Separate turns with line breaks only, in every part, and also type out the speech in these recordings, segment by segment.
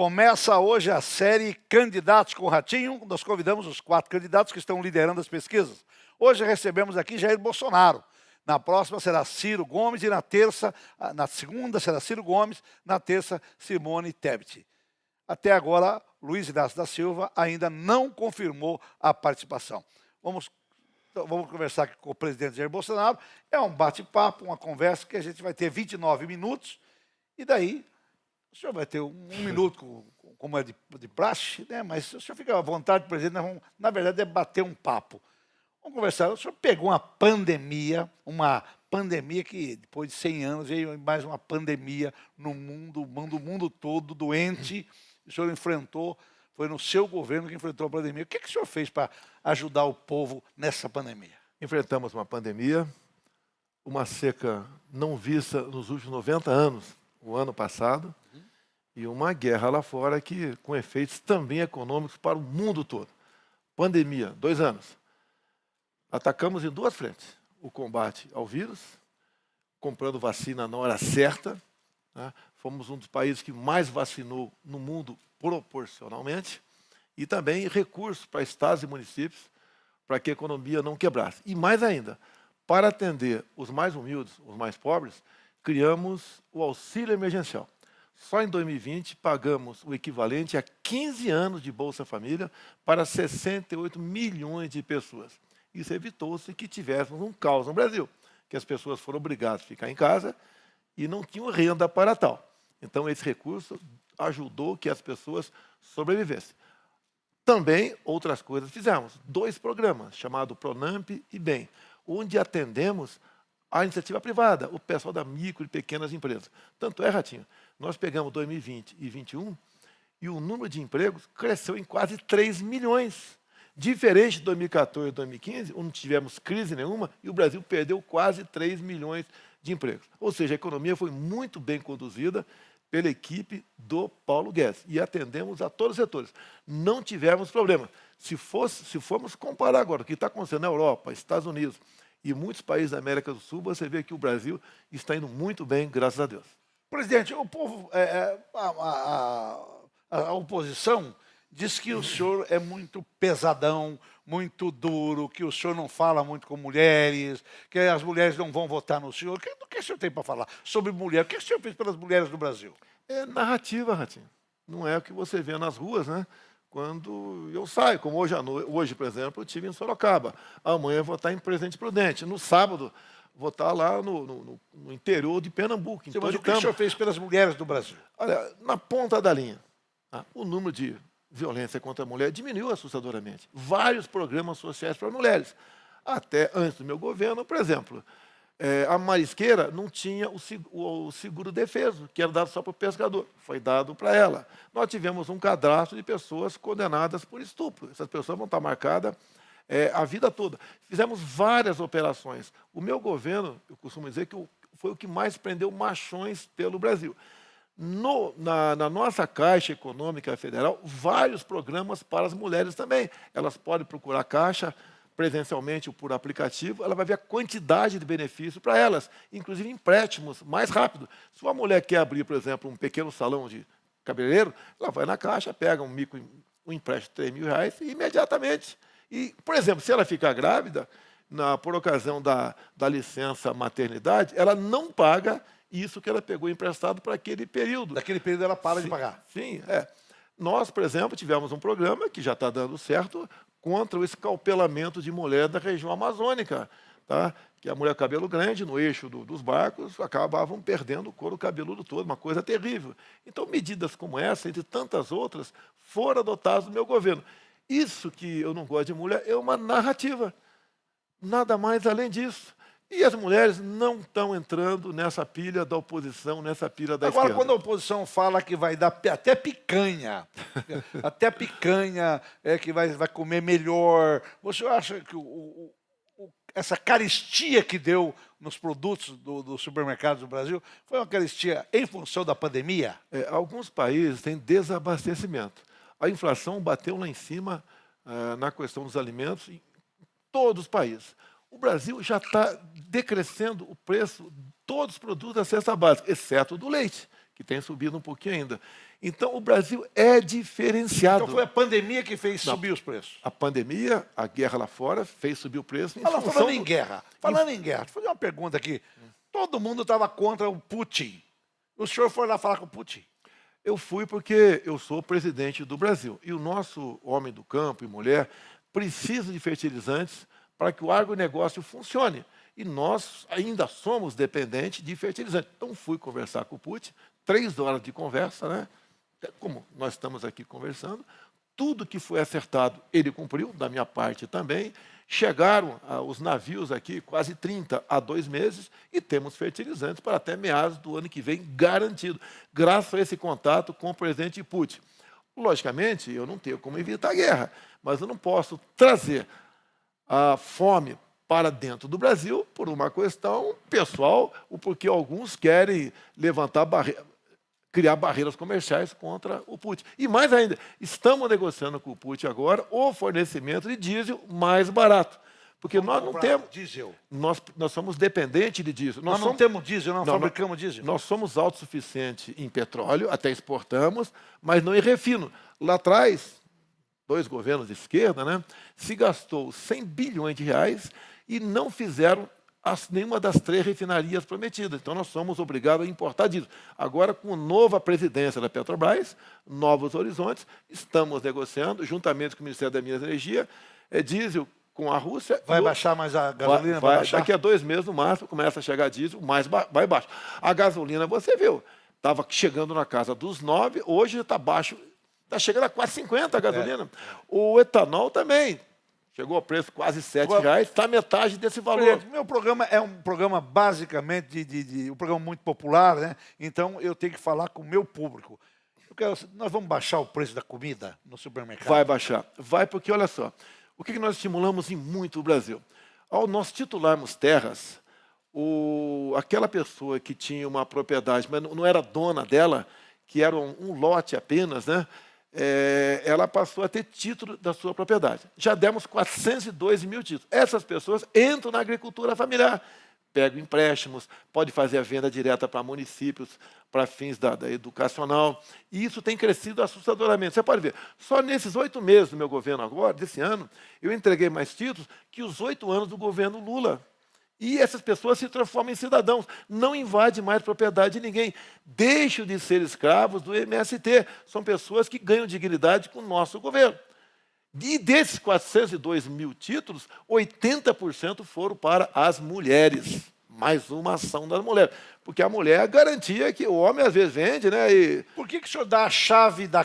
Começa hoje a série Candidatos com o Ratinho. Nós convidamos os 4 candidatos que estão liderando as pesquisas. Hoje recebemos aqui Jair Bolsonaro. Na próxima será Ciro Gomes e na segunda será Ciro Gomes, na terça Simone Tebet. Até agora, Luiz Inácio da Silva ainda não confirmou a participação. Vamos conversar aqui com o presidente Jair Bolsonaro. É um bate-papo, uma conversa que a gente vai ter 29 minutos e daí o senhor vai ter um minuto, como é de praxe, né? Mas o senhor fica à vontade, presidente, na verdade é bater um papo. Vamos conversar. O senhor pegou uma pandemia que depois de 100 anos veio mais uma pandemia no mundo, o mundo todo doente. O senhor enfrentou, foi no seu governo que enfrentou a pandemia. O que o senhor fez para ajudar o povo nessa pandemia?
Enfrentamos uma pandemia, uma seca não vista nos últimos 90 anos, o ano passado, e uma guerra lá fora que com efeitos também econômicos para o mundo todo. Pandemia, 2 anos. Atacamos em 2 frentes. O combate ao vírus, comprando vacina na hora certa, né? Fomos um dos países que mais vacinou no mundo proporcionalmente, e também recursos para estados e municípios para que a economia não quebrasse. E mais ainda, para atender os mais humildes, os mais pobres, criamos o auxílio emergencial. Só em 2020 pagamos o equivalente a 15 anos de Bolsa Família para 68 milhões de pessoas. Isso evitou-se que tivéssemos um caos no Brasil, que as pessoas foram obrigadas a ficar em casa e não tinham renda para tal. Então, esse recurso ajudou que as pessoas sobrevivessem. Também, outras coisas fizemos. 2 programas, chamados Pronamp e Bem, onde atendemos a iniciativa privada, o pessoal da micro e pequenas empresas. Tanto é, Ratinho, nós pegamos 2020 e 2021 e o número de empregos cresceu em quase 3 milhões. Diferente de 2014 e 2015, onde não tivemos crise nenhuma, e o Brasil perdeu quase 3 milhões de empregos. Ou seja, a economia foi muito bem conduzida pela equipe do Paulo Guedes. E atendemos a todos os setores. Não tivemos problema. Se formos comparar agora o que está acontecendo na Europa, Estados Unidos e muitos países da América do Sul, você vê que o Brasil está indo muito bem, graças a Deus.
Presidente, o povo, a oposição diz que o senhor é muito pesadão, muito duro, que o senhor não fala muito com mulheres, que as mulheres não vão votar no senhor. O que o senhor tem para falar sobre mulher? O que o senhor fez pelas mulheres do Brasil?
É narrativa, Ratinho. Não é o que você vê nas ruas, né? Quando eu saio, como hoje, por exemplo, eu estive em Sorocaba. Amanhã eu vou estar em Presidente Prudente. No sábado, vou estar lá no interior de Pernambuco, em
Mas o que o senhor fez pelas mulheres do Brasil?
Olha, na ponta da linha, o número de violência contra a mulher diminuiu assustadoramente. Vários programas sociais para mulheres. Até antes do meu governo, por exemplo, a marisqueira não tinha o seguro defeso, que era dado só para o pescador. Foi dado para ela. Nós tivemos um cadastro de pessoas condenadas por estupro. Essas pessoas vão estar marcadas a vida toda. Fizemos várias operações. O meu governo, eu costumo dizer que foi o que mais prendeu machões pelo Brasil. Na nossa Caixa Econômica Federal, vários programas para as mulheres também. Elas podem procurar a Caixa presencialmente ou por aplicativo, ela vai ver a quantidade de benefício para elas, inclusive empréstimos mais rápido. Se uma mulher quer abrir, por exemplo, um pequeno salão de cabeleireiro, ela vai na Caixa, pega um empréstimo de R$3.000 e imediatamente. E, por exemplo, se ela ficar grávida, por ocasião da licença maternidade, ela não paga isso que ela pegou emprestado para aquele período.
Daquele período ela para de pagar.
Sim, Nós, por exemplo, tivemos um programa que já está dando certo contra o escalpelamento de mulher da região amazônica, tá? Que a mulher cabelo grande, no eixo dos barcos, acabavam perdendo o couro cabeludo todo, uma coisa terrível. Então, medidas como essa, entre tantas outras, foram adotadas no meu governo. Isso que eu não gosto de mulher é uma narrativa. Nada mais além disso. E as mulheres não estão entrando nessa pilha da oposição, nessa pilha da esquerda.
Agora, quando a oposição fala que vai dar até picanha, que vai comer melhor, você acha que essa carestia que deu nos produtos do supermercado do Brasil foi uma carestia em função da pandemia?
Alguns países têm desabastecimento. A inflação bateu lá em cima na questão dos alimentos em todos os países. O Brasil já está decrescendo o preço de todos os produtos da cesta básica, exceto do leite, que tem subido um pouquinho ainda. Então, o Brasil é diferenciado.
Então foi a pandemia que fez subir os preços.
A pandemia, a guerra lá fora, fez subir o preço.
Falando em guerra, deixa eu fazer uma pergunta aqui. Todo mundo estava contra o Putin. O senhor foi lá falar com o Putin?
Eu fui porque eu sou presidente do Brasil. E o nosso homem do campo e mulher precisa de fertilizantes para que o agronegócio funcione. E nós ainda somos dependentes de fertilizantes. Então, fui conversar com o Putin, 3 horas de conversa, né? Como nós estamos aqui conversando, tudo que foi acertado, ele cumpriu, da minha parte também. Chegaram os navios aqui, quase 30 a 2 meses, e temos fertilizantes para até meados do ano que vem, garantido, graças a esse contato com o presidente Putin. Logicamente, eu não tenho como evitar a guerra, mas eu não posso trazer a fome para dentro do Brasil por uma questão pessoal, ou porque alguns querem levantar criar barreiras comerciais contra o Putin. E mais ainda, estamos negociando com o Putin agora o fornecimento de diesel mais barato. Porque nós não temos...
Diesel.
Nós somos dependentes de diesel.
Nós não temos diesel, não fabricamos diesel.
Nós somos autossuficientes em petróleo, até exportamos, mas não em refino. Lá atrás, 2 governos de esquerda, né, se gastou 100 bilhões de reais e não fizeram nenhuma das 3 refinarias prometidas. Então, nós somos obrigados a importar diesel. Agora, com a nova presidência da Petrobras, novos horizontes, estamos negociando, juntamente com o Ministério da Minas e Energia, diesel com a Rússia.
Vai baixar mais a gasolina? Vai baixar?
Daqui a 2 meses, no máximo, começa a chegar diesel, mais vai baixo. A gasolina, você viu, estava chegando na casa dos 9, hoje está baixo, está chegando a quase 50 a gasolina. O etanol também. Chegou a preço quase R$7, está metade desse valor.
Meu programa é um programa basicamente um programa muito popular, né? Então eu tenho que falar com o meu público. Nós vamos baixar o preço da comida no supermercado?
Vai baixar. Vai porque, olha só, o que nós estimulamos em muito o Brasil? Ao nós titularmos terras, aquela pessoa que tinha uma propriedade, mas não era dona dela, que era um lote apenas, né? Ela passou a ter título da sua propriedade. Já demos 402 mil títulos. Essas pessoas entram na agricultura familiar, pegam empréstimos, pode fazer a venda direta para municípios, para fins da educacional, e isso tem crescido assustadoramente. Você pode ver, só nesses 8 meses do meu governo agora, desse ano, eu entreguei mais títulos que os 8 anos do governo Lula. E essas pessoas se transformam em cidadãos, não invadem mais propriedade de ninguém, deixam de ser escravos do MST. São pessoas que ganham dignidade com o nosso governo. E desses 402 mil títulos, 80% foram para as mulheres. Mais uma ação das mulheres. Porque a mulher garantia que o homem às vezes vende, né?
Por que o senhor dá a chave da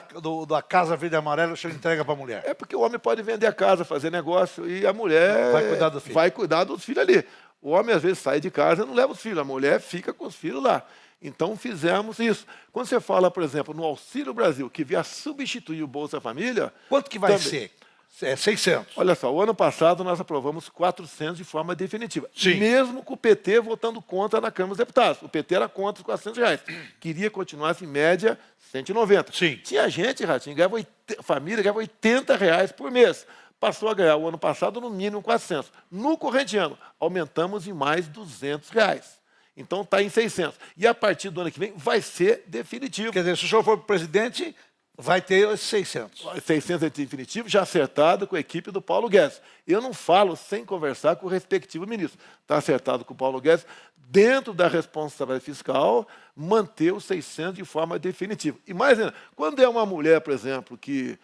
Casa Verde e Amarela e o senhor entrega para a mulher?
É porque o homem pode vender a casa, fazer negócio, e a mulher
vai cuidar dos
filhos ali. O homem, às vezes, sai de casa e não leva os filhos. A mulher fica com os filhos lá. Então, fizemos isso. Quando você fala, por exemplo, no Auxílio Brasil, que via substituir o Bolsa Família...
Quanto que vai ser? 600.
Olha só, o ano passado nós aprovamos 400 de forma definitiva.
Sim.
Mesmo com o PT votando contra na Câmara dos Deputados. O PT era contra os 400 reais. Queria continuar, em média, 190.
Sim.
Tinha gente, Ratinho, família ganhava 80 reais por mês. Passou a ganhar o ano passado no mínimo 400. No corrente ano, aumentamos em mais 200 reais. Então está em 600. E a partir do ano que vem vai ser definitivo.
Quer dizer, se o senhor for presidente, vai ter os 600.
600 é definitivo, já acertado com a equipe do Paulo Guedes. Eu não falo sem conversar com o respectivo ministro. Está acertado com o Paulo Guedes, dentro da responsabilidade fiscal, manter os 600 de forma definitiva. E mais ainda, quando é uma mulher, por exemplo, que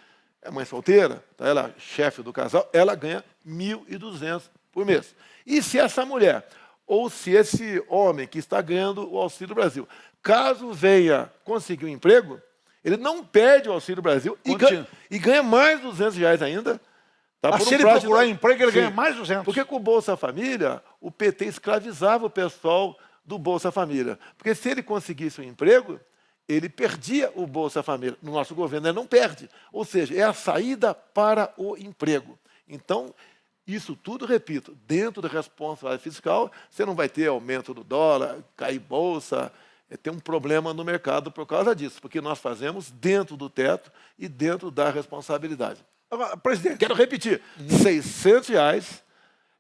é mãe solteira, tá? Ela é chefe do casal, ela ganha 1.200 por mês. E se essa mulher, ou se esse homem que está ganhando o Auxílio Brasil, caso venha conseguir um emprego, ele não perde o Auxílio Brasil e ganha mais 200 reais ainda. Tá?
Se ele procurar emprego, ele ganha mais 200.
Porque com o Bolsa Família, o PT escravizava o pessoal do Bolsa Família. Porque se ele conseguisse um emprego, ele perdia o Bolsa Família. No nosso governo, ele não perde. Ou seja, é a saída para o emprego. Então, isso tudo, repito, dentro da responsabilidade fiscal, você não vai ter aumento do dólar, cair bolsa, ter um problema no mercado por causa disso, porque nós fazemos dentro do teto e dentro da responsabilidade.
Agora, presidente...
Quero repetir, R$600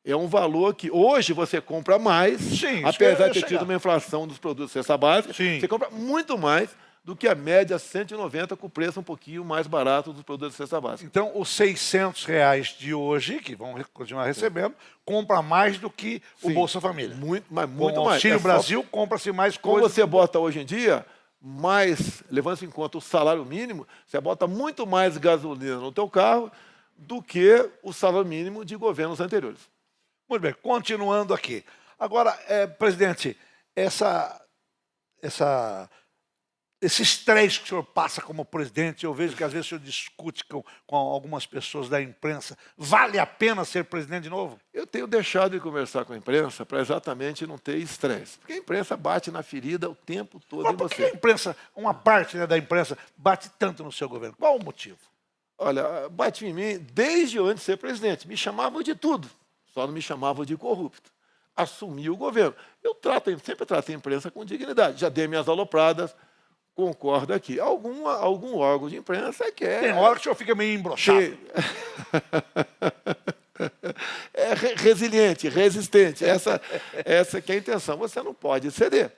é um valor que hoje você compra mais,
sim,
apesar de ter tido uma inflação dos produtos de cesta básica,
sim,
você compra muito mais do que a média 190, com o preço um pouquinho mais barato dos produtos de cesta básica.
Então, os R$ 600 de hoje, que vão continuar recebendo, compra mais do que o
Sim,
Bolsa Família.
Muito, mas
Com
muito
o
mais.
Auxílio
É só-
Brasil, compra-se mais
Como
coisas.
você bota hoje em dia, mais, levando em conta o salário mínimo, você bota muito mais gasolina no teu carro do que o salário mínimo de governos anteriores.
Muito bem, continuando aqui. Agora, presidente, esse estresse que o senhor passa como presidente, eu vejo que às vezes o senhor discute com algumas pessoas da imprensa. Vale a pena ser presidente de novo?
Eu tenho deixado de conversar com a imprensa para exatamente não ter estresse. Porque a imprensa bate na ferida o tempo todo
Mas
em
por que a
você.
imprensa, uma parte, né, da imprensa, bate tanto no seu governo? Qual o motivo?
Olha, bate em mim desde antes de ser presidente. Me chamavam de tudo, só não me chamavam de corrupto. Assumi o governo. Sempre trato a imprensa com dignidade. Já dei minhas alopradas, concordo aqui. Algum órgão de imprensa quer...
Tem hora que o senhor fica meio embroxado.
Resiliente, resistente. Essa que é a intenção. Você não pode ceder.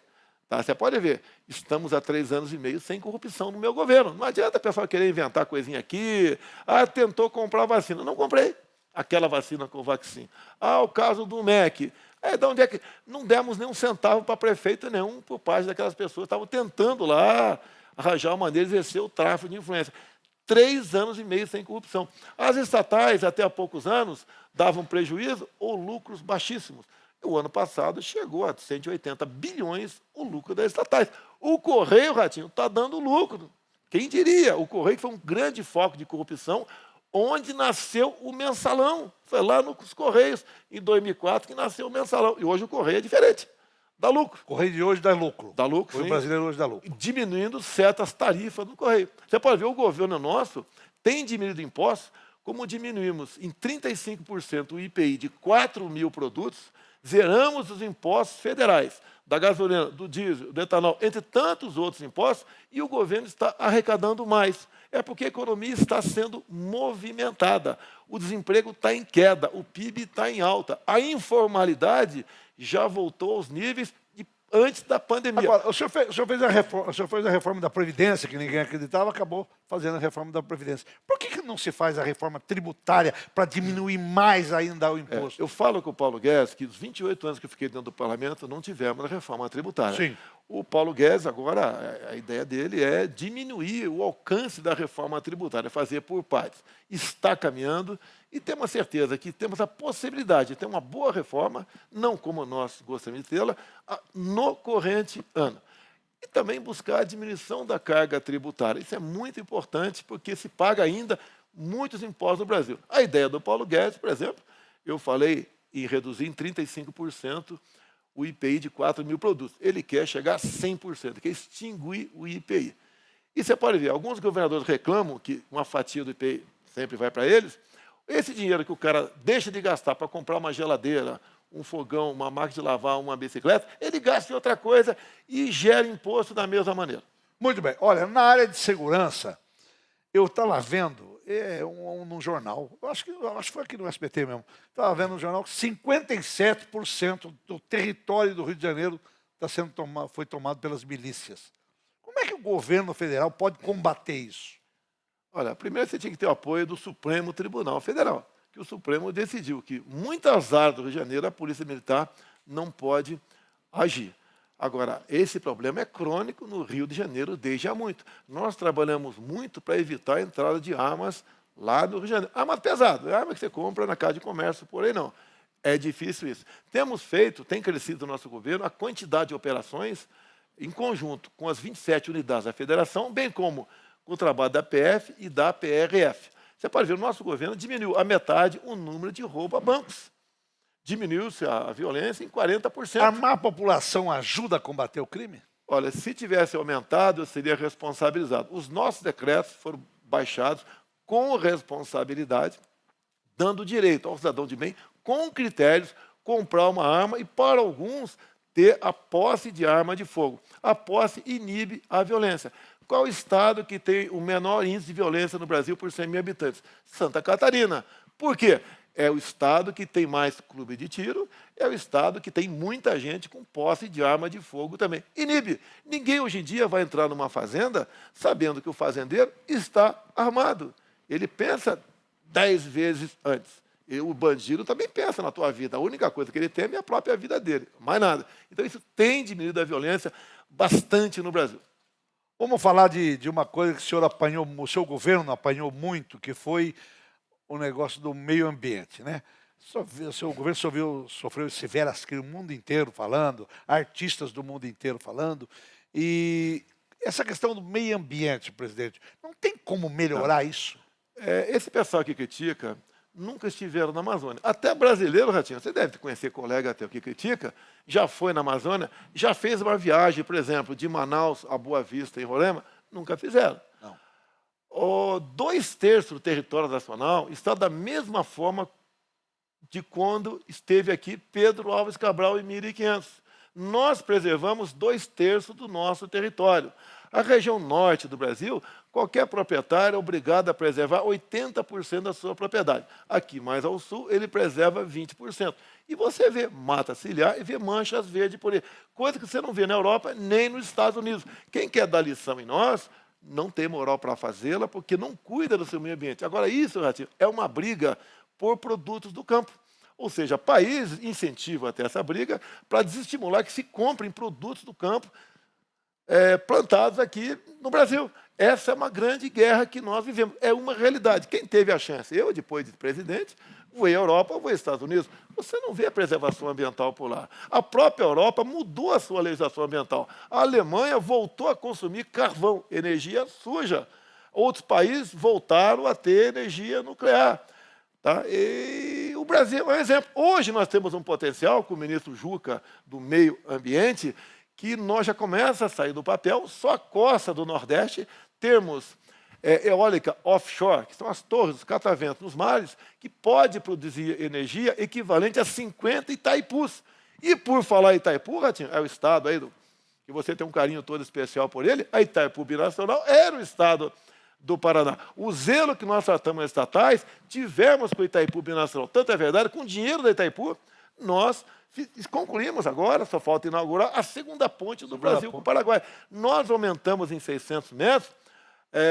Tá? Você pode ver, estamos há 3 anos e meio sem corrupção no meu governo. Não adianta a pessoa querer inventar coisinha aqui. Tentou comprar vacina. Não comprei aquela vacina Covaxin. O caso do MEC. De onde é que... Não demos nem um centavo para prefeito nenhum por parte daquelas pessoas que estavam tentando lá arranjar uma maneira de exercer o tráfico de influência. 3 anos e meio sem corrupção. As estatais, até há poucos anos, davam prejuízo ou lucros baixíssimos. O ano passado chegou a 180 bilhões o lucro das estatais. O Correio, Ratinho, está dando lucro. Quem diria? O Correio foi um grande foco de corrupção, onde nasceu o mensalão. Foi lá nos Correios, em 2004, que nasceu o mensalão. E hoje o Correio é diferente. Dá lucro.
O Correio de hoje dá lucro.
Dá lucro,
O
sim.
brasileiro hoje dá lucro.
Diminuindo certas tarifas do Correio. Você pode ver, o governo nosso tem diminuído impostos, como diminuímos em 35% o IPI de 4 mil produtos, zeramos os impostos federais, da gasolina, do diesel, do etanol, entre tantos outros impostos, e o governo está arrecadando mais. É porque a economia está sendo movimentada. O desemprego está em queda, o PIB está em alta. A informalidade já voltou aos níveis de antes da pandemia.
Agora, o senhor fez a reforma da Previdência, que ninguém acreditava, acabou fazendo a reforma da Previdência. Por que não se faz a reforma tributária para diminuir mais ainda o imposto?
Eu falo com o Paulo Guedes que, dos 28 anos que eu fiquei dentro do parlamento, não tivemos a reforma tributária.
Sim.
O Paulo Guedes, agora, a ideia dele é diminuir o alcance da reforma tributária, fazer por partes. Está caminhando e temos a certeza que temos a possibilidade de ter uma boa reforma, não como nós gostaríamos de tê-la, no corrente ano. E também buscar a diminuição da carga tributária. Isso é muito importante, porque se paga ainda muitos impostos no Brasil. A ideia do Paulo Guedes, por exemplo, eu falei em reduzir em 35% o IPI de 4 mil produtos. Ele quer chegar a 100%, quer extinguir o IPI. E você pode ver, alguns governadores reclamam que uma fatia do IPI sempre vai para eles. Esse dinheiro que o cara deixa de gastar para comprar uma geladeira, um fogão, uma máquina de lavar, uma bicicleta, ele gasta em outra coisa e gera imposto da mesma maneira.
Muito bem. Olha, na área de segurança, eu estava vendo num jornal, acho que foi aqui no SBT mesmo, estava vendo no jornal que 57% do território do Rio de Janeiro foi tomado pelas milícias. Como é que o governo federal pode combater isso?
Olha, primeiro você tinha que ter o apoio do Supremo Tribunal Federal, que o Supremo decidiu que muitas áreas do Rio de Janeiro a Polícia Militar não pode agir. Agora, esse problema é crônico no Rio de Janeiro desde há muito. Nós trabalhamos muito para evitar a entrada de armas lá no Rio de Janeiro. Arma pesada, arma que você compra na casa de comércio, porém não. É difícil isso. Tem crescido no nosso governo a quantidade de operações em conjunto com as 27 unidades da Federação, bem como com o trabalho da PF e da PRF. Você pode ver, o nosso governo diminuiu a metade o número de roubo a bancos. Diminuiu-se a violência em 40%.
Armar a população ajuda a combater o crime?
Olha, se tivesse aumentado, eu seria responsabilizado. Os nossos decretos foram baixados com responsabilidade, dando direito ao cidadão de bem, com critérios, comprar uma arma e, para alguns, ter a posse de arma de fogo. A posse inibe a violência. Qual o estado que tem o menor índice de violência no Brasil por 100 mil habitantes? Santa Catarina. Por quê? É o estado que tem mais clube de tiro, é o estado que tem muita gente com posse de arma de fogo também. Inibe. Ninguém hoje em dia vai entrar numa fazenda sabendo que o fazendeiro está armado. Ele pensa 10 vezes antes. E o bandido também pensa na tua vida. A única coisa que ele teme é a própria vida dele, mais nada. Então isso tem diminuído a violência bastante no Brasil.
Vamos falar de uma coisa que o senhor apanhou, o seu governo apanhou muito, que foi o negócio do meio ambiente, né? O seu governo sofreu severas críticas, o mundo inteiro falando, artistas do mundo inteiro falando, e essa questão do meio ambiente, presidente, não tem como melhorar isso?
Esse pessoal que critica nunca estiveram na Amazônia. Até brasileiro, Ratinho, você deve conhecer colega teu que critica, já foi na Amazônia, já fez uma viagem, por exemplo, de Manaus a Boa Vista, em Roraima, nunca fizeram.
Não.
2/3 do território nacional está da mesma forma de quando esteve aqui Pedro Álvares Cabral em 1500. Nós preservamos 2/3 do nosso território. A região norte do Brasil, qualquer proprietário é obrigado a preservar 80% da sua propriedade. Aqui, mais ao sul, ele preserva 20%. E você vê mata ciliar e vê manchas verdes por aí. Coisa que você não vê na Europa nem nos Estados Unidos. Quem quer dar lição em nós, não tem moral para fazê-la, porque não cuida do seu meio ambiente. Agora, isso, Ratinho, é uma briga por produtos do campo. Ou seja, países incentivam até essa briga para desestimular que se comprem produtos do campo plantados aqui no Brasil. Essa é uma grande guerra que nós vivemos. É uma realidade. Quem teve a chance? Eu, depois de presidente, fui à Europa, fui aos Estados Unidos. Você não vê a preservação ambiental por lá. A própria Europa mudou a sua legislação ambiental. A Alemanha voltou a consumir carvão, energia suja. Outros países voltaram a ter energia nuclear. Tá? E o Brasil é um exemplo. Hoje nós temos um potencial com o ministro Juca, do Meio Ambiente, que nós já começa a sair do papel, só a costa do Nordeste, termos eólica offshore, que são as torres, os cataventos nos mares, que pode produzir energia equivalente a 50 Itaipus. E por falar em Itaipu, Ratinho, é o estado aí que você tem um carinho todo especial por ele, a Itaipu Binacional era o estado do Paraná. O zelo que nós tratamos estatais, tivemos com o Itaipu Binacional. Tanto é verdade, com o dinheiro da Itaipu, nós concluímos agora, só falta inaugurar, a segunda ponte do Brasil com o Paraguai. Nós aumentamos em 600 metros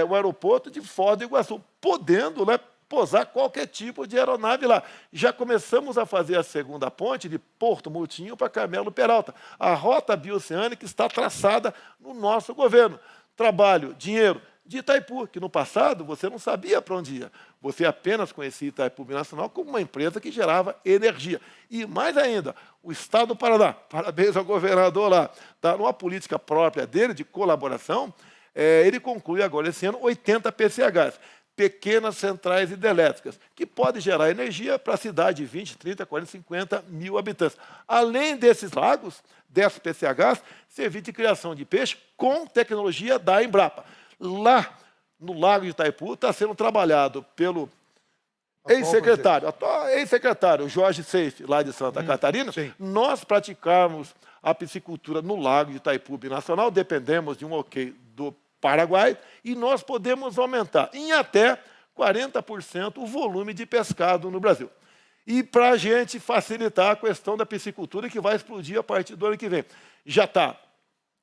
o aeroporto de Foz do Iguaçu, podendo pousar qualquer tipo de aeronave lá. Já começamos a fazer a segunda ponte de Porto Murtinho para Carmelo Peralta. A rota bioceânica está traçada no nosso governo. Trabalho, dinheiro, de Itaipu, que no passado você não sabia para onde ia. Você apenas conhecia Itaipu Binacional como uma empresa que gerava energia. E mais ainda, o Estado do Paraná, parabéns ao governador lá, tá numa política própria dele, de colaboração, ele conclui agora esse ano 80 PCHs, pequenas centrais hidrelétricas, que podem gerar energia para a cidade de 20, 30, 40, 50 mil habitantes. Além desses lagos, dessas PCHs, servir de criação de peixe com tecnologia da Embrapa. Lá no Lago de Itaipu está sendo trabalhado pelo ex-secretário Jorge Seife, lá de Santa Catarina.
Sim.
Nós praticarmos a piscicultura no Lago de Itaipu Binacional, dependemos de um ok do Paraguai, e nós podemos aumentar em até 40% o volume de pescado no Brasil. E para a gente facilitar a questão da piscicultura, que vai explodir a partir do ano que vem. Já está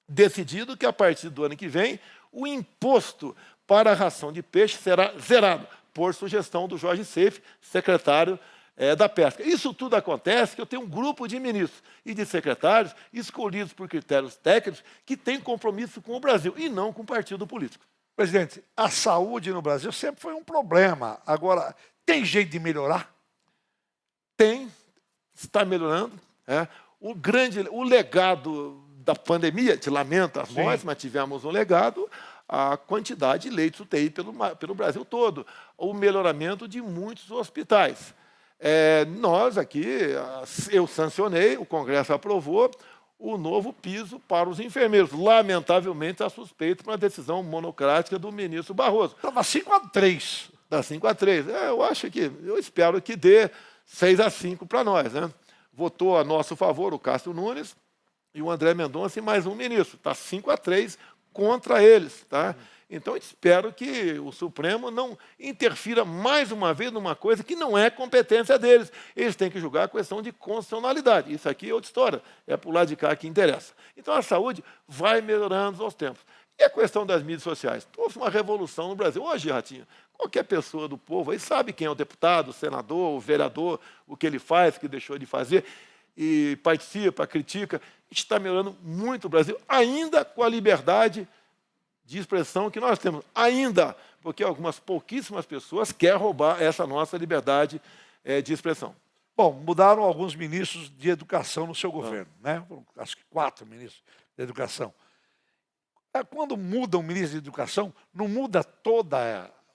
decidido que a partir do ano que vem, o imposto para a ração de peixe será zerado, por sugestão do Jorge Seife, secretário da Pesca. Isso tudo acontece que eu tenho um grupo de ministros e de secretários escolhidos por critérios técnicos que têm compromisso com o Brasil e não com o partido político.
Presidente, a saúde no Brasil sempre foi um problema. Agora, tem jeito de melhorar?
Tem, está melhorando. O legado da pandemia, te lamento as mortes, mas tivemos um legado, a quantidade de leitos UTI pelo Brasil todo, o melhoramento de muitos hospitais. Nós aqui, eu sancionei, o Congresso aprovou o novo piso para os enfermeiros. Lamentavelmente, está suspeito por uma decisão monocrática do ministro Barroso.
Estava 5-3.
Dá 5-3. Eu espero que dê 6-5 para nós, né? Votou a nosso favor o Cássio Nunes e o André Mendonça e mais um ministro. Está 5-3 contra eles. Tá? Então, eu espero que o Supremo não interfira mais uma vez numa coisa que não é competência deles. Eles têm que julgar a questão de constitucionalidade. Isso aqui é outra história, é para o lado de cá que interessa. Então, a saúde vai melhorando aos tempos. E a questão das mídias sociais? Houve uma revolução no Brasil. Hoje, Ratinho, qualquer pessoa do povo aí sabe quem é o deputado, o senador, o vereador, o que ele faz, o que deixou de fazer, e participa, critica. A gente está melhorando muito o Brasil, ainda com a liberdade de expressão que nós temos. Ainda, porque algumas pouquíssimas pessoas querem roubar essa nossa liberdade de expressão.
Bom, mudaram alguns ministros de educação no seu governo, né? Acho que 4 ministros de educação. Quando muda um ministro de educação, não muda todo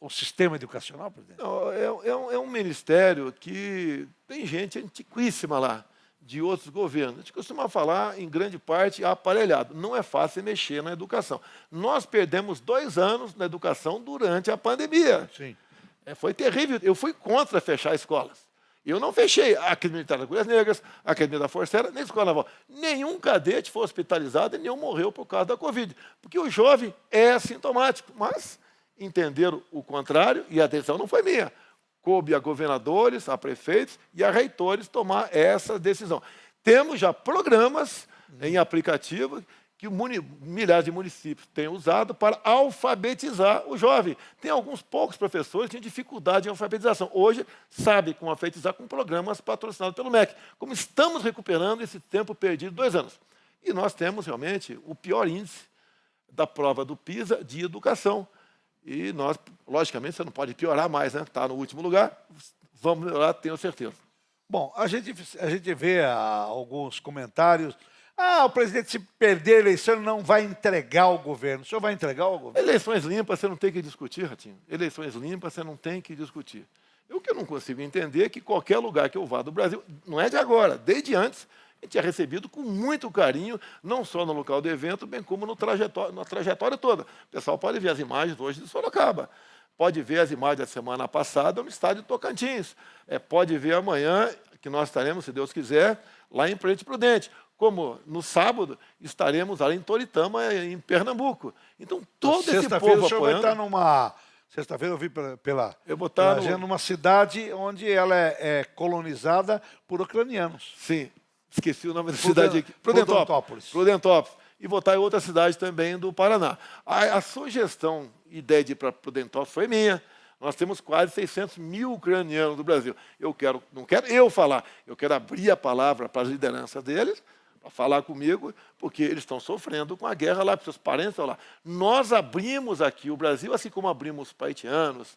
o sistema educacional, presidente?
Não, é um ministério que tem gente antiquíssima lá, de outros governos. A gente costuma falar, em grande parte, aparelhado. Não é fácil mexer na educação. Nós perdemos 2 anos na educação durante a pandemia.
Sim.
Foi terrível. Eu fui contra fechar escolas. Eu não fechei a Academia Militar das Agulhas Negras, a Academia da Força Aérea, nem a Escola Naval. Nenhum cadete foi hospitalizado e nenhum morreu por causa da Covid. Porque o jovem é assintomático. Mas entenderam o contrário e a decisão não foi minha. Coube a governadores, a prefeitos e a reitores tomar essa decisão. Temos já programas em aplicativo que milhares de municípios têm usado para alfabetizar o jovem. Tem alguns poucos professores que têm dificuldade em alfabetização. Hoje, sabe como alfabetizar com programas patrocinados pelo MEC. Como estamos recuperando esse tempo perdido de 2 anos. E nós temos, realmente, o pior índice da prova do PISA de educação. E nós, logicamente, você não pode piorar mais, né? Está no último lugar, vamos melhorar, tenho certeza.
Bom, a gente vê alguns comentários. O presidente, se perder a eleição, não vai entregar o governo. O senhor vai entregar o governo?
Eleições limpas você não tem que discutir, Ratinho. Eleições limpas você não tem que discutir. O que eu não consigo entender é que qualquer lugar que eu vá do Brasil, não é de agora, desde antes, a gente é recebido com muito carinho, não só no local do evento, bem como na trajetória toda. O pessoal pode ver as imagens hoje de Sorocaba, pode ver as imagens da semana passada no estádio de Tocantins, pode ver amanhã, que nós estaremos, se Deus quiser, lá em Presidente Prudente. Como no sábado estaremos lá em Toritama, em Pernambuco. Então, todo esse povo
o senhor vai estar numa... Sexta-feira eu vi
eu vou estar
numa cidade onde ela é colonizada por ucranianos.
Sim. Esqueci o nome da cidade aqui. Prudentópolis. E vou estar em outra cidade também do Paraná. A sugestão, ideia de ir para Prudentópolis foi minha. Nós temos quase 600 mil ucranianos do Brasil. Não quero eu falar, eu quero abrir a palavra para as lideranças deles, para falar comigo, porque eles estão sofrendo com a guerra lá, porque seus parentes estão lá. Nós abrimos aqui o Brasil, assim como abrimos os haitianos,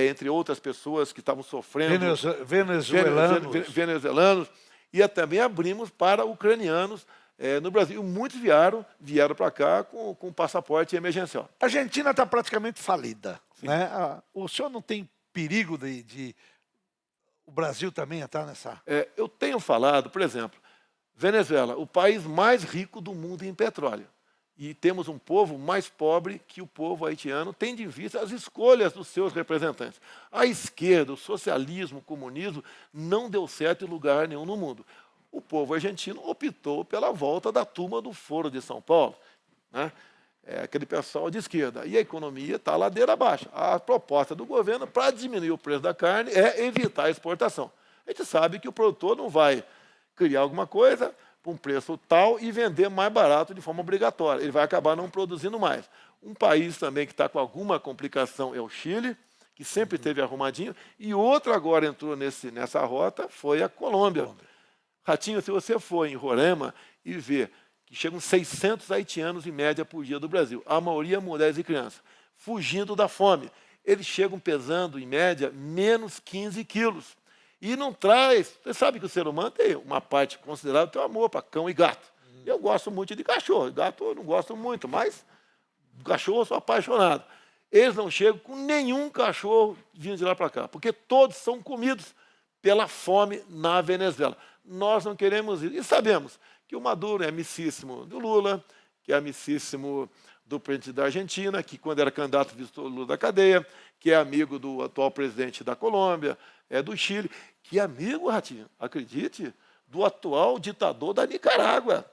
entre outras pessoas que estavam sofrendo. Venezuelanos. E também abrimos para ucranianos no Brasil. Muitos vieram para cá com passaporte emergencial.
A Argentina está praticamente falida. Né? O senhor não tem perigo de o Brasil também entrar nessa...
Eu tenho falado, por exemplo, Venezuela, o país mais rico do mundo em petróleo. E temos um povo mais pobre que o povo haitiano, tendo em vista as escolhas dos seus representantes. A esquerda, o socialismo, o comunismo, não deu certo em lugar nenhum no mundo. O povo argentino optou pela volta da turma do Foro de São Paulo, né? Aquele pessoal de esquerda. E a economia está ladeira abaixo. A proposta do governo para diminuir o preço da carne é evitar a exportação. A gente sabe que o produtor não vai criar alguma coisa por um preço tal e vender mais barato de forma obrigatória. Ele vai acabar não produzindo mais. Um país também que está com alguma complicação é o Chile, que sempre teve arrumadinho, e outro agora entrou nessa rota, foi a Colômbia. Ratinho, se você for em Roraima e ver que chegam 600 haitianos em média por dia do Brasil, a maioria mulheres e crianças, fugindo da fome. Eles chegam pesando, em média, menos 15 quilos. E não traz... Você sabe que o ser humano tem uma parte considerável, tem amor para cão e gato. Eu gosto muito de cachorro. Gato eu não gosto muito, mas cachorro eu sou apaixonado. Eles não chegam com nenhum cachorro vindo de lá para cá, porque todos são comidos pela fome na Venezuela. Nós não queremos ir. E sabemos que o Maduro é amicíssimo do Lula, que é amicíssimo do presidente da Argentina, que quando era candidato visitou o Lula da cadeia, que é amigo do atual presidente da Colômbia, do Chile, que é amigo, Ratinho, acredite, do atual ditador da Nicarágua.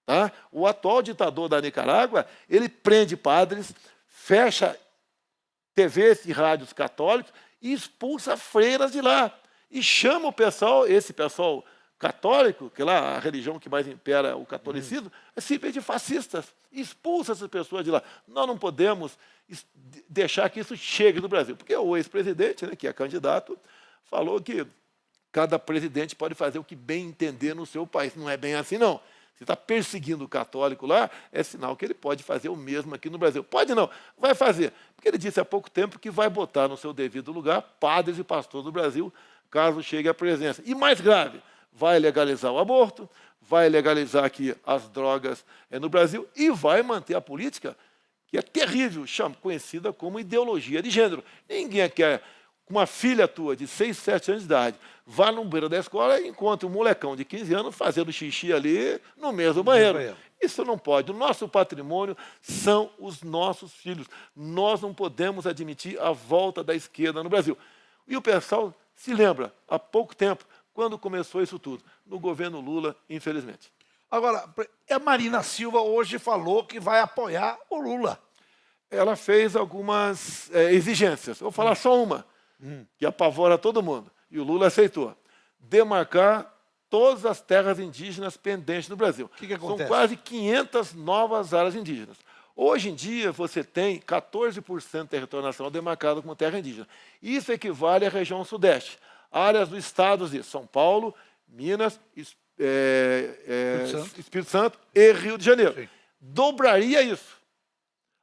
Tá? O atual ditador da Nicarágua, ele prende padres, fecha TVs e rádios católicos e expulsa freiras de lá. E chama o pessoal, esse pessoal católico, que lá a religião que mais impera o catolicismo, é simplesmente de fascistas. Expulsa essas pessoas de lá. Nós não podemos deixar que isso chegue no Brasil. Porque o ex-presidente, né, que é candidato, falou que cada presidente pode fazer o que bem entender no seu país. Não é bem assim, não. Se está perseguindo o católico lá, é sinal que ele pode fazer o mesmo aqui no Brasil. Pode não, vai fazer. Porque ele disse há pouco tempo que vai botar no seu devido lugar padres e pastores do Brasil, caso chegue à presença. E mais grave, vai legalizar o aborto, vai legalizar aqui as drogas no Brasil e vai manter a política, que é terrível, conhecida como ideologia de gênero. Ninguém quer, com uma filha tua de 6, 7 anos de idade, vá no beiro da escola e encontra um molecão de 15 anos fazendo xixi ali no mesmo banheiro. Isso não pode. O nosso patrimônio são os nossos filhos. Nós não podemos admitir a volta da esquerda no Brasil. E o pessoal se lembra, há pouco tempo, quando começou isso tudo, no governo Lula, infelizmente.
Agora, a Marina Silva hoje falou que vai apoiar o Lula.
Ela fez algumas exigências. Vou falar só uma, que apavora todo mundo. E o Lula aceitou. Demarcar todas as terras indígenas pendentes no Brasil.
O que acontece?
São quase 500 novas áreas indígenas. Hoje em dia, você tem 14% do território nacional demarcado como terra indígena. Isso equivale à região sudeste. Áreas dos estados de São Paulo, Minas, Espírito Santo e Rio de Janeiro.
Sim.
Dobraria isso.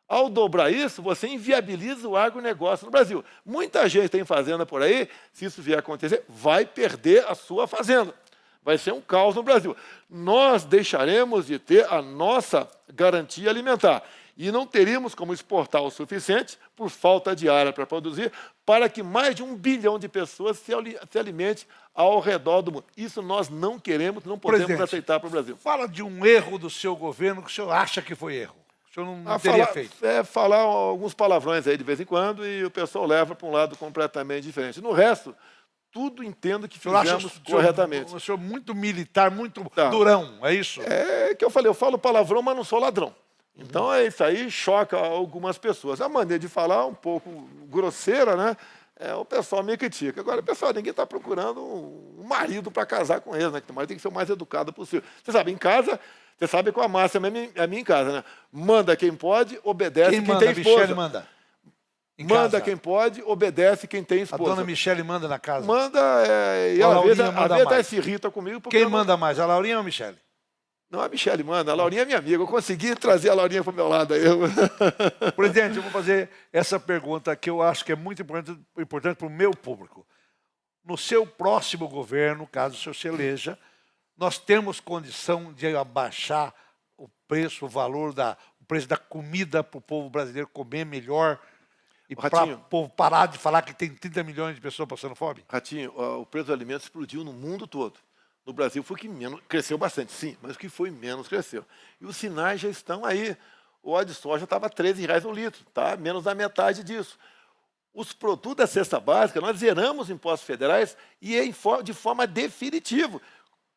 Ao dobrar isso, você inviabiliza o agronegócio no Brasil. Muita gente tem fazenda por aí, se isso vier a acontecer, vai perder a sua fazenda. Vai ser um caos no Brasil. Nós deixaremos de ter a nossa garantia alimentar e não teríamos como exportar o suficiente, por falta de área para produzir, para que mais de 1 bilhão de pessoas se alimente ao redor do mundo. Isso nós não queremos, não podemos aceitar para o Brasil.
Fala de um erro do seu governo que o senhor acha que foi erro. O senhor não teria feito.
Falar alguns palavrões aí de vez em quando e o pessoal leva para um lado completamente diferente. No resto, tudo entendo que fizemos corretamente.
O senhor muito militar, muito durão, é isso?
É que eu falo palavrão, mas não sou ladrão. Então, isso aí choca algumas pessoas. A maneira de falar um pouco grosseira, né? O pessoal me critica. Agora, pessoal, ninguém está procurando um marido para casar com eles, né? Mas tem que ser o mais educado possível. Você sabe, em casa, você sabe qual a máxima é minha em casa, né? Manda quem pode, obedece quem tem esposa.
Michele manda.
Manda quem pode, obedece quem tem esposa.
A dona Michele manda na casa?
Manda, e às vezes até se irrita comigo.
Quem manda mais, a Laurinha ou a Michele?
Não, a Michele manda. A Laurinha é minha amiga. Eu consegui trazer a Laurinha para o meu lado.
Presidente, eu vou fazer essa pergunta que eu acho que é muito importante para o meu público. No seu próximo governo, caso o senhor se eleja, nós temos condição de abaixar o preço, o preço da comida para o povo brasileiro comer melhor e para o povo parar de falar que tem 30 milhões de pessoas passando fome?
Ratinho, o preço dos alimentos explodiu no mundo todo. No Brasil foi que menos, cresceu bastante, sim, mas o que foi menos cresceu. E os sinais já estão aí. O óleo de soja estava R$ 13,00 o litro, tá? Menos da metade disso. Os produtos da cesta básica, nós zeramos impostos federais e de forma definitiva.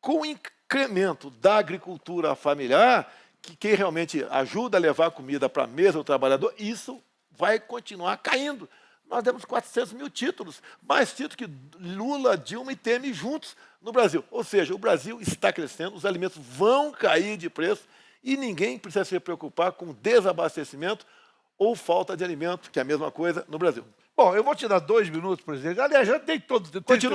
Com o incremento da agricultura familiar, que realmente ajuda a levar comida para a mesa do trabalhador, isso vai continuar caindo. Nós demos 400 mil títulos, mais títulos que Lula, Dilma e Temer juntos no Brasil. Ou seja, o Brasil está crescendo, os alimentos vão cair de preço e ninguém precisa se preocupar com desabastecimento ou falta de alimento, que é a mesma coisa no Brasil.
Bom, eu vou te dar 2 minutos, presidente. Aliás, já tem todo...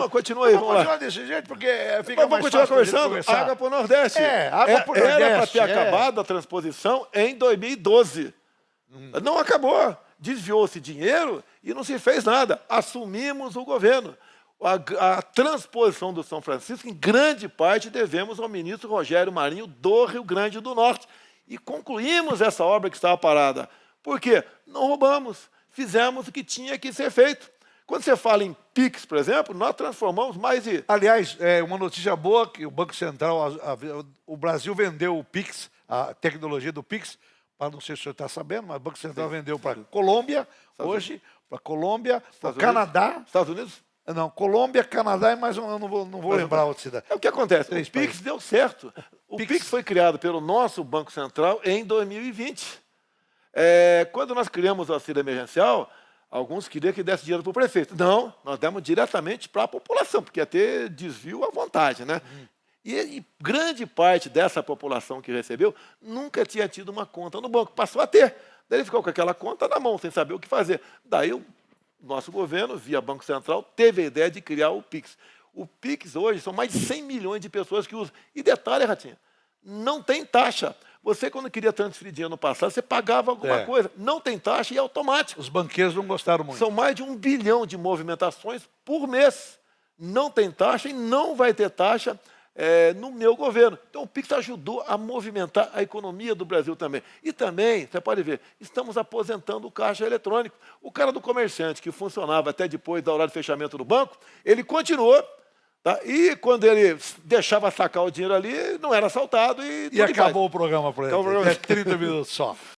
Continua aí, vamos lá.
Continuar desse jeito, porque fica mais
continuar
fácil
conversando. Água para o Nordeste.
Água para o Nordeste.
Era para ter acabado a transposição em 2012. Não acabou. Desviou-se dinheiro e não se fez nada. Assumimos o governo. A transposição do São Francisco, em grande parte, devemos ao ministro Rogério Marinho, do Rio Grande do Norte. E concluímos essa obra que estava parada. Por quê? Não roubamos. Fizemos o que tinha que ser feito. Quando você fala em PIX, por exemplo, nós transformamos mais de...
Aliás, uma notícia boa, que o Banco Central, o Brasil vendeu o PIX, a tecnologia do PIX, não sei se o senhor está sabendo, mas o Banco Central vendeu para a Colômbia, hoje, para a Colômbia, para o Canadá.
Estados Unidos?
Não, Colômbia, Canadá e mais eu não vou lembrar outra cidade.
É o que acontece, o PIX deu certo. O PIX foi criado pelo nosso Banco Central em 2020. Quando nós criamos o auxílio emergencial, alguns queriam que desse dinheiro para o prefeito. Não, nós demos diretamente para a população, porque ia ter desvio à vontade, né? E grande parte dessa população que recebeu nunca tinha tido uma conta no banco, passou a ter. Daí ele ficou com aquela conta na mão, sem saber o que fazer. Daí o nosso governo, via Banco Central, teve a ideia de criar o Pix. O Pix hoje são mais de 100 milhões de pessoas que usam. E detalhe, Ratinho, não tem taxa. Você, quando queria transferir dinheiro no passado, você pagava alguma coisa. Não tem taxa e é automático.
Os banqueiros não gostaram muito.
São mais de 1 bilhão de movimentações por mês. Não tem taxa e não vai ter taxa no meu governo. Então, o Pix ajudou a movimentar a economia do Brasil também. E também, você pode ver, estamos aposentando o caixa eletrônico. O cara do comerciante, que funcionava até depois da hora de fechamento do banco, ele continuou. Tá? E quando ele deixava sacar o dinheiro ali, não era assaltado. E
acabou o programa para ele. 30 minutos só.